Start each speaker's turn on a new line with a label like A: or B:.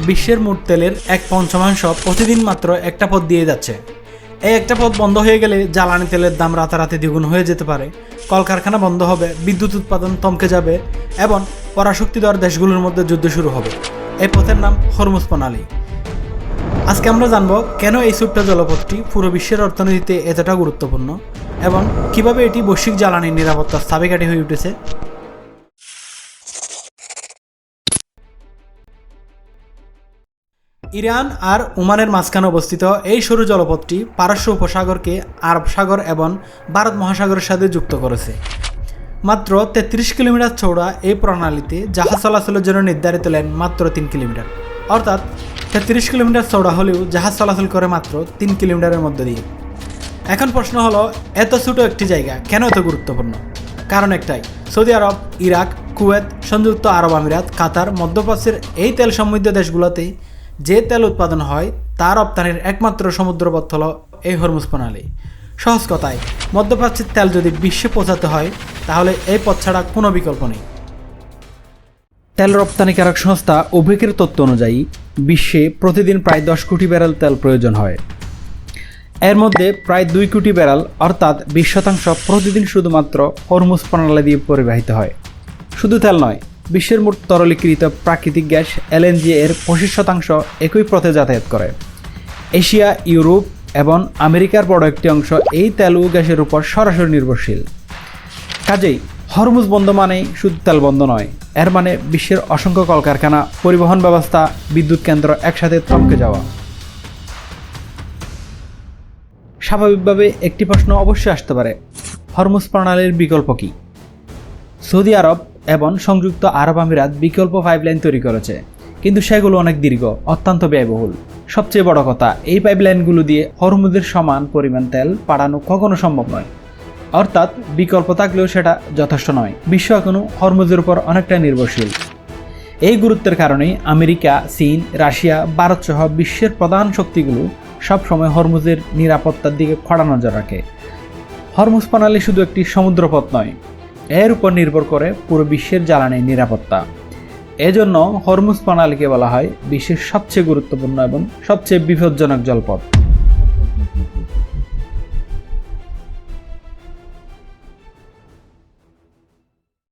A: বিশ্বের মোট তেলের 1/5 প্রতিদিন মাত্র একটা পথ দিয়ে যাচ্ছে। এই একটা পথ বন্ধ হয়ে গেলে জ্বালানি তেলের দাম রাতারাতি দ্বিগুণ হয়ে যেতে পারে, কলকারখানা বন্ধ হবে, বিদ্যুৎ উৎপাদন থমকে যাবে এবং পরাশক্তিধর দেশগুলোর মধ্যে যুদ্ধ শুরু হবে। এই পথের নাম হরমুজ প্রণালী। আজকে আমরা জানব কেন এই ছোট্ট জলপথটি পুরো বিশ্বের অর্থনীতিতে এতটা গুরুত্বপূর্ণ এবং কিভাবে এটি বৈশ্বিক জ্বালানির নিরাপত্তার চাবিকাঠি হয়ে উঠেছে। ইরান আর ওমানের মাঝখানে অবস্থিত এই সরু জলপথটি পারস্য উপসাগরকে আরব সাগর এবং ভারত মহাসাগরের সাথে যুক্ত করেছে। মাত্র 33 কিলোমিটার চওড়া এই প্রণালীতে জাহাজ চলাচলের জন্য নির্ধারিত লেন মাত্র 3 কিলোমিটার, অর্থাৎ 33 কিলোমিটার চওড়া হলেও জাহাজ চলাচল করে মাত্র 3 কিলোমিটারের মধ্যে দিয়ে। এখন প্রশ্ন হলো, এত ছোট একটি জায়গা কেন এত গুরুত্বপূর্ণ? কারণ একটাই, সৌদি আরব, ইরাক, কুয়েত, সংযুক্ত আরব আমিরাত, কাতার, মধ্যপ্রাচ্যের এই তেল সমৃদ্ধ দেশগুলোতে যে তেল উৎপাদন হয় তার রপ্তানির একমাত্র সমুদ্রপথ হল এই হরমুজ প্রণালী। সহজ কথায়, মধ্যপ্রাচ্যের তেল যদি বিশ্বে পৌঁছাতে হয় তাহলে এই পথ ছাড়া কোনো বিকল্প নেই। তেল রপ্তানিকারক সংস্থা ওপেকের তথ্য অনুযায়ী বিশ্বে প্রতিদিন প্রায় 10 কোটি ব্যারেল তেল প্রয়োজন হয়। এর মধ্যে প্রায় 2 কোটি ব্যারেল অর্থাৎ 20% প্রতিদিন শুধুমাত্র হরমুজ প্রণালী দিয়ে পরিবাহিত হয়। শুধু তেল নয়, বিশ্বের মোট তরলীকৃত প্রাকৃতিক গ্যাস LNG এর 25% একই পথে যাতায়াত করে। এশিয়া, ইউরোপ এবং আমেরিকার বড় একটি অংশ এই তেল ও গ্যাসের উপর সরাসরি নির্ভরশীল। কাজেই হরমুজ বন্ধ মানেই শুধু তেল বন্ধ নয়, এর মানে বিশ্বের অসংখ্য কলকারখানা, পরিবহন ব্যবস্থা, বিদ্যুৎ কেন্দ্র একসাথে থমকে যাওয়া। স্বাভাবিকভাবে একটি প্রশ্ন অবশ্যই আসতে পারে, হরমুজ প্রণালীর বিকল্প কী? সৌদি আরব এবং সংযুক্ত আরব আমিরাত বিকল্প পাইপলাইন তৈরি করেছে, কিন্তু সেগুলো অনেক দীর্ঘ, অত্যন্ত ব্যয়বহুল। সবচেয়ে বড় কথা, এই পাইপলাইনগুলো দিয়ে হরমুজের সমান পরিমাণ তেল পাঠানো কখনো সম্ভব নয়, অর্থাৎ বিকল্প থাকলেও সেটা যথেষ্ট নয়। বিশ্ব এখনও হরমুজের উপর অনেকটা নির্ভরশীল। এই গুরুত্বের কারণেই আমেরিকা, চীন, রাশিয়া, ভারত সহ বিশ্বের প্রধান শক্তিগুলো সবসময় হরমুজের নিরাপত্তার দিকে কড়া নজর রাখে। হরমুজ প্রণালী শুধু একটি সমুদ্রপথ নয়, এর উপর নির্ভর করে পুরো বিশ্বের জ্বালানির নিরাপত্তা। এজন্য হরমুজ প্রণালীকে বলা হয় বিশ্বের সবচেয়ে গুরুত্বপূর্ণ এবং সবচেয়ে বিপজ্জনক জলপথ।